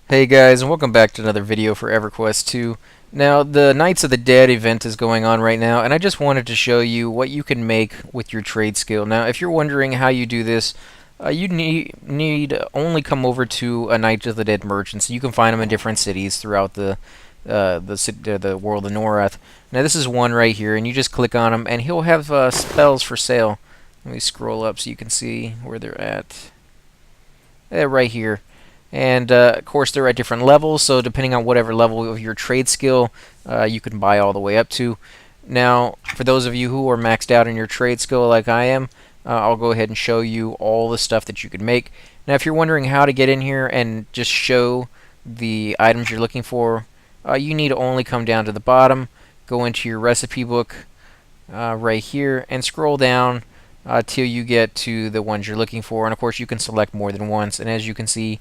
Hey guys, and welcome back to another video for EverQuest 2. Now, the Knights of the Dead event is going on right now, and I just wanted to show you what you can make with your trade skill. Now, if you're wondering how you do this, you need only come over to a Knight of the Dead merchant. So you can find them in different cities throughout the world of Norath. Now, this is one right here, and you just click on him, and he'll have spells for sale. Let me scroll up so you can see where they're at. Right here. And of course, they're at different levels, so depending on whatever level of your trade skill, you can buy all the way up to. Now, for those of you who are maxed out in your trade skill like I am, I'll go ahead and show you all the stuff that you can make. Now, if you're wondering how to get in here and just show the items you're looking for, you need to only come down to the bottom, go into your recipe book right here, and scroll down till you get to the ones you're looking for. And of course, you can select more than once. And as you can see,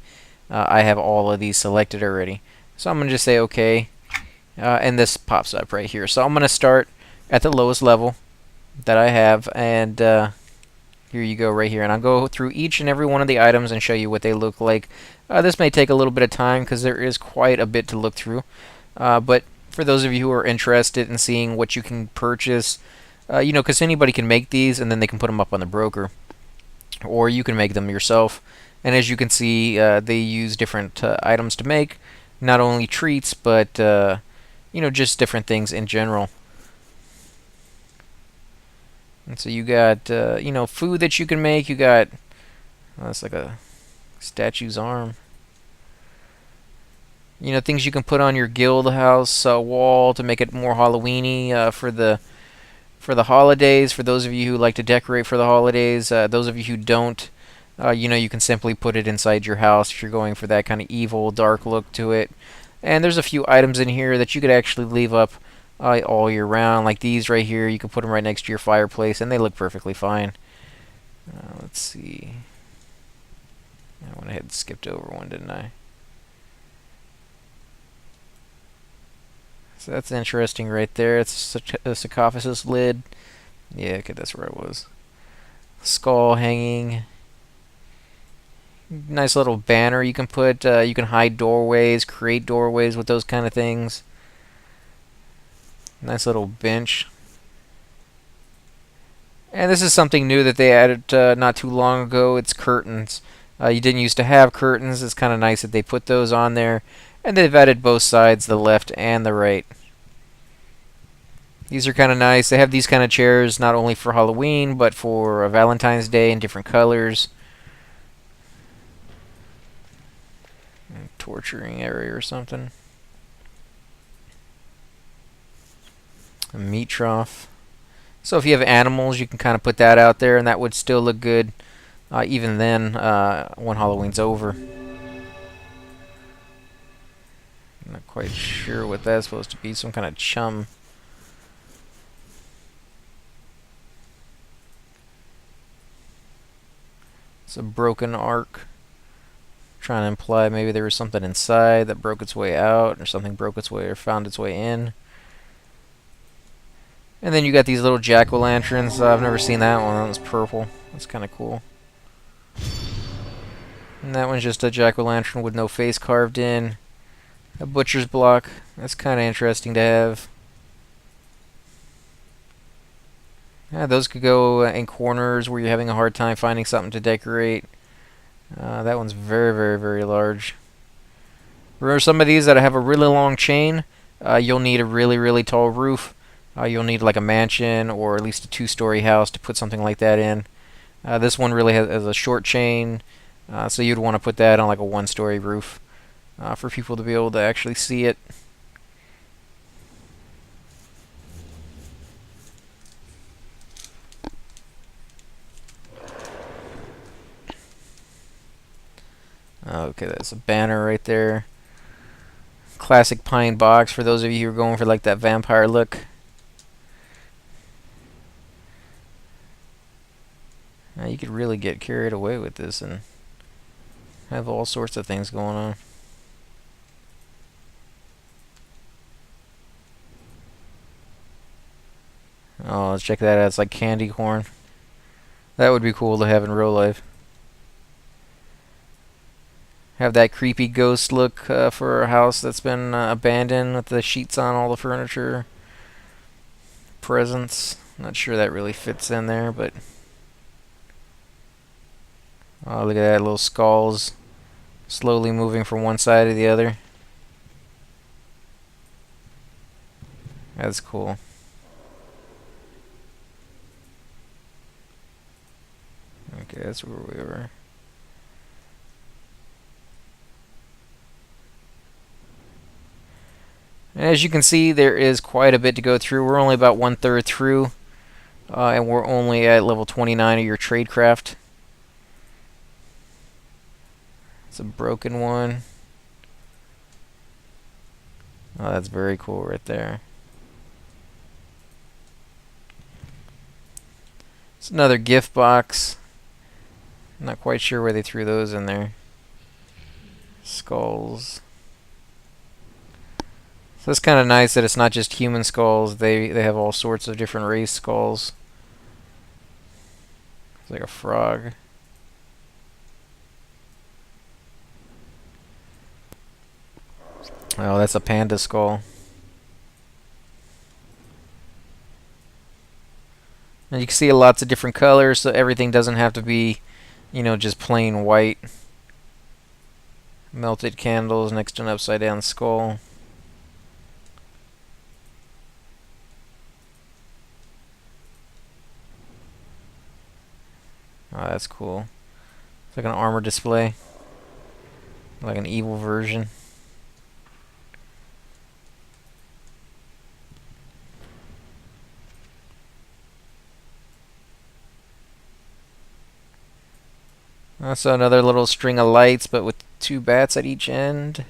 I have all of these selected already. So I'm going to just say OK, and this pops up right here. So I'm going to start at the lowest level that I have, and here you go right here. And I'll go through each and every one of the items and show you what they look like. This may take a little bit of time because there is quite a bit to look through. But for those of you who are interested in seeing what you can purchase, because anybody can make these and then they can put them up on the broker, or you can make them yourself. And as you can see, they use different items to make, not only treats, but just different things in general. And so you got food that you can make. You got that's like a statue's arm. Things you can put on your guild house wall to make it more Halloweeny for the holidays. For those of you who like to decorate for the holidays, those of you who don't. You can simply put it inside your house if you're going for that kind of evil, dark look to it. And there's a few items in here that you could actually leave up all year round, like these right here. You can put them right next to your fireplace, and they look perfectly fine. Let's see. I went ahead and skipped over one, didn't I? So that's interesting right there. It's a sarcophagus lid. Yeah, okay, that's where I was. Skull hanging. Nice little banner you can put. You can hide doorways, create doorways with those kind of things. Nice little bench. And this is something new that they added not too long ago. It's curtains. You didn't used to have curtains. It's kind of nice that they put those on there. And they've added both sides, the left and the right. These are kind of nice. They have these kind of chairs not only for Halloween, but for Valentine's Day in different colors. Torturing area or something. A meat trough. So if you have animals, you can kind of put that out there, and that would still look good even then when Halloween's over. I'm not quite sure what that's supposed to be. Some kind of chum. It's a broken arc. Trying to imply maybe there was something inside that broke its way out, or something broke its way or found its way in. And then you got these little jack-o'-lanterns. I've never seen that one. That was purple. That's kind of cool. And that one's just a jack-o'-lantern with no face carved in. A butcher's block. That's kind of interesting to have. Yeah, those could go in corners where you're having a hard time finding something to decorate. That one's very, very, very large. Remember, some of these that have a really long chain, you'll need a really, really tall roof. You'll need like a mansion or at least a two-story house to put something like that in. This one really has a short chain, so you'd want to put that on like a one-story roof for people to be able to actually see it. Okay, that's a banner right there. Classic pine box for those of you who are going for like that vampire look. Now you could really get carried away with this and have all sorts of things going on. Oh, let's check that out. It's like candy corn. That would be cool to have in real life. Have that creepy ghost look for a house that's been abandoned with the sheets on all the furniture. Presents. Not sure that really fits in there, but oh, look at that, little skulls slowly moving from one side to the other. That's cool. Okay, that's where we were. And as you can see, there is quite a bit to go through. We're only about 1/3 through, and we're only at level 29 of your Tradecraft. It's a broken one. Oh, that's very cool right there. It's another gift box. Not quite sure where they threw those in there. Skulls. So it's kind of nice that it's not just human skulls. They have all sorts of different race skulls. It's like a frog. Oh, that's a panda skull. And you can see lots of different colors, so everything doesn't have to be, you know, just plain white. Melted candles next to an upside down skull. Oh, that's cool. It's like an armor display. Like an evil version. Also another little string of lights, but with 2 bats at each end.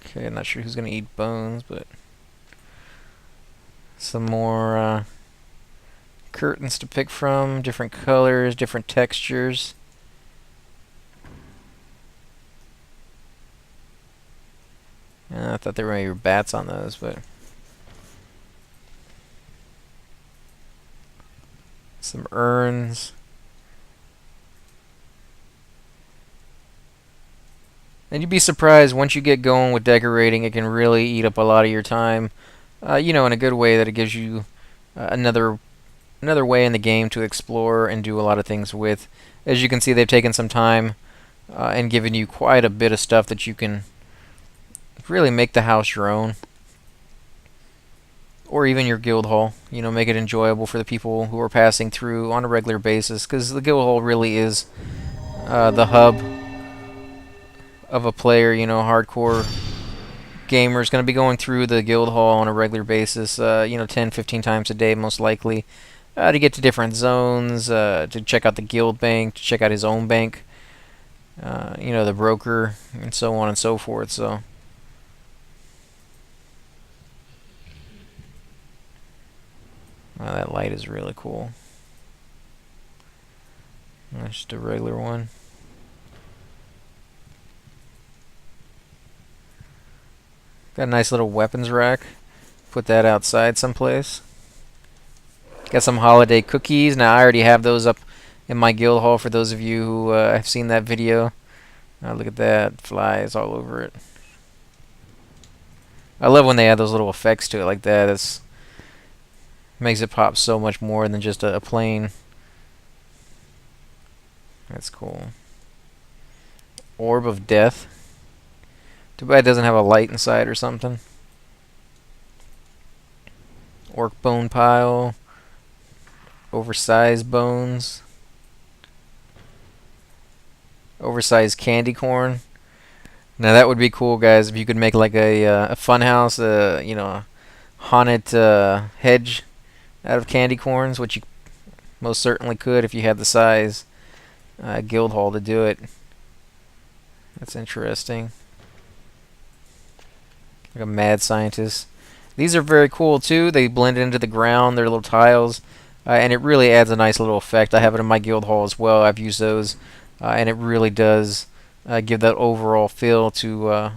Okay, not sure who's gonna eat bones, but some more curtains to pick from, different colors, different textures. I thought there were bats on those, but some urns. And you'd be surprised once you get going with decorating, it can really eat up a lot of your time. You know, in a good way that it gives you another way in the game to explore and do a lot of things with. As you can see, they've taken some time and given you quite a bit of stuff that you can really make the house your own. Or even your guild hall. You know, make it enjoyable for the people who are passing through on a regular basis, because the guild hall really is the hub of a player. You know, hardcore gamers going to be going through the guild hall on a regular basis, you know, 10-15 times a day most likely, to get to different zones, to check out the guild bank, to check out his own bank, you know, the broker, and so on and so forth. So that light is really cool. That's just a regular one. Got a nice little weapons rack. Put that outside someplace. Got some holiday cookies. Now I already have those up in my guild hall for those of you who have seen that video. Look at that. Flies all over it. I love when they add those little effects to it like that. It makes it pop so much more than just a plain. That's cool. Orb of Death. Too bad it doesn't have a light inside or something. Orc bone pile. Oversized bones. Oversized candy corn. Now that would be cool, guys, if you could make like a fun house, you know, a haunted hedge out of candy corns, which you most certainly could if you had the size guild hall to do it. That's interesting. Like a mad scientist. These are very cool too. They blend into the ground. They're little tiles, and it really adds a nice little effect. I have it in my guild hall as well. I've used those, and it really does give that overall feel to a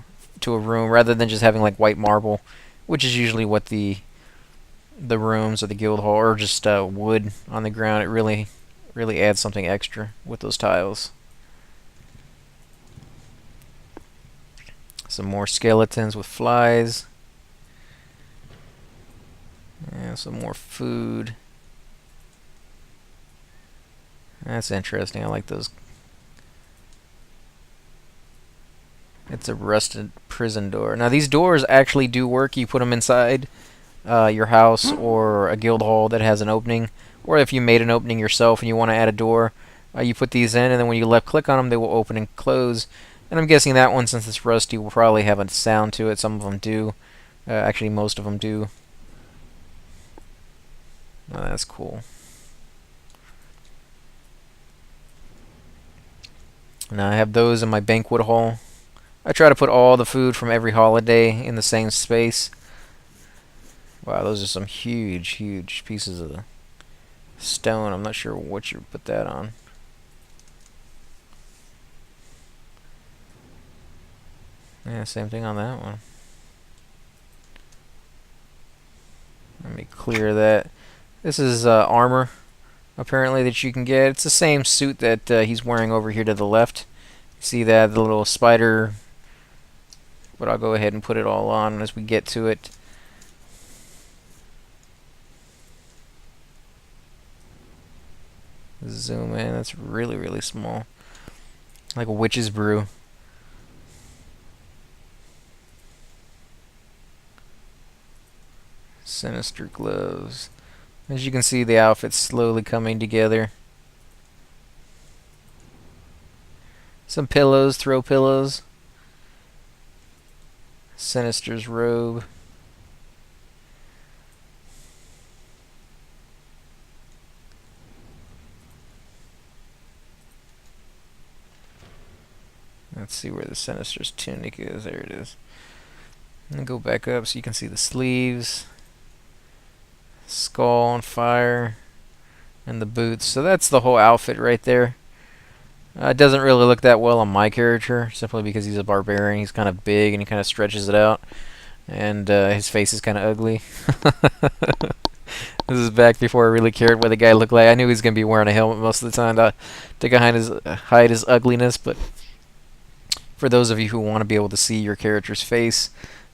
room, rather than just having like white marble, which is usually what the rooms or the guild hall, or just wood on the ground. It really really add something extra with those tiles. Some more skeletons with flies. And some more food. That's interesting. I like those. It's a rusted prison door. Now these doors actually do work. You put them inside your house or a guild hall that has an opening, or if you made an opening yourself and you want to add a door, you put these in, and then when you left click on them, they will open and close. And I'm guessing that one, since it's rusty, will probably have a sound to it. Some of them do. Actually, most of them do. Oh, that's cool. Now I have those in my banquet hall. I try to put all the food from every holiday in the same space. Wow, those are some huge, huge pieces of stone. I'm not sure what you put that on. Yeah, same thing on that one. Let me clear that. This is armor, apparently, that you can get. It's the same suit that he's wearing over here to the left. See that, the little spider, but I'll go ahead and put it all on as we get to it. Zoom in. That's really, really small. Like a witch's brew. Sinister gloves. As you can see, the outfit's slowly coming together. Some pillows, throw pillows. Sinister's robe. Let's see where the Sinister's tunic is. There it is. And go back up so you can see the sleeves. Skull on fire. And the boots. So that's the whole outfit right there. It doesn't really look that well on my character, simply because he's a barbarian. He's kind of big and he kind of stretches it out. And his face is kind of ugly. This is back before I really cared what the guy looked like. I knew he was going to be wearing a helmet most of the time to hide his ugliness, but for those of you who want to be able to see your character's face,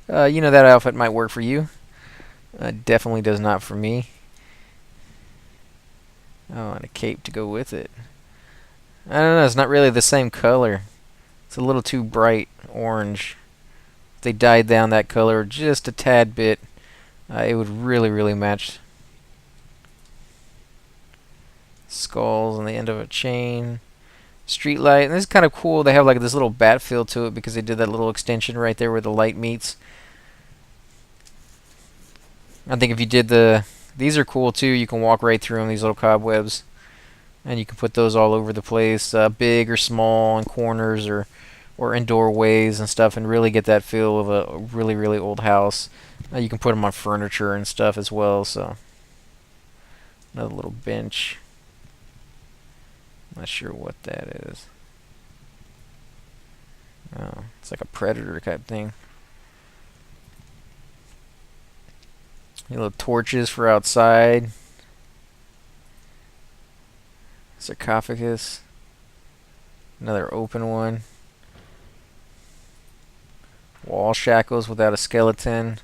you know, that outfit might work for you. Definitely does not for me. Oh, and a cape to go with it. I don't know, it's not really the same color. It's a little too bright orange. If they dyed down that color just a tad bit, it would really, really match. Skulls on the end of a chain. Street light. And this is kind of cool. They have like this little bat feel to it because they did that little extension right there where the light meets. I think if you did these are cool too. You can walk right through them, these little cobwebs. And you can put those all over the place, big or small, in corners or in doorways and stuff, and really get that feel of a really, really old house. You can put them on furniture and stuff as well. So another little bench. Not sure what that is. Oh, it's like a predator type thing. Little torches for outside. Sarcophagus. Another open one. Wall shackles without a skeleton.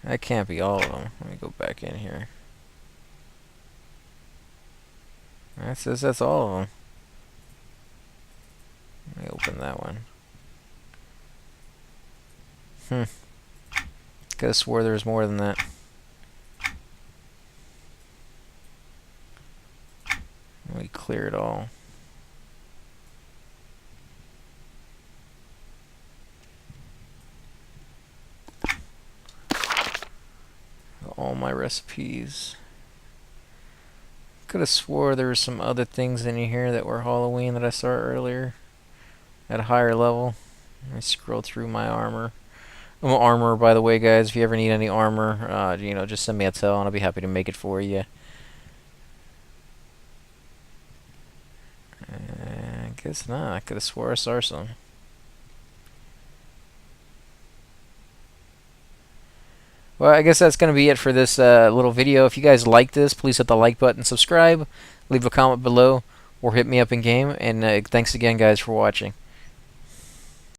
That can't be all of them. Let me go back in here. That says that's all of them. Let me open that one. Could have swore there was more than that. Let me clear it all. All my recipes. Could have swore there were some other things in here that were Halloween that I saw earlier at a higher level. Let me scroll through my armor. I'm an armorer, by the way, guys. If you ever need any armor, you know, just send me a tell and I'll be happy to make it for you. I guess not. I could have swore I saw some. Well, I guess that's going to be it for this little video. If you guys like this, please hit the like button, subscribe, leave a comment below, or hit me up in game. And thanks again, guys, for watching.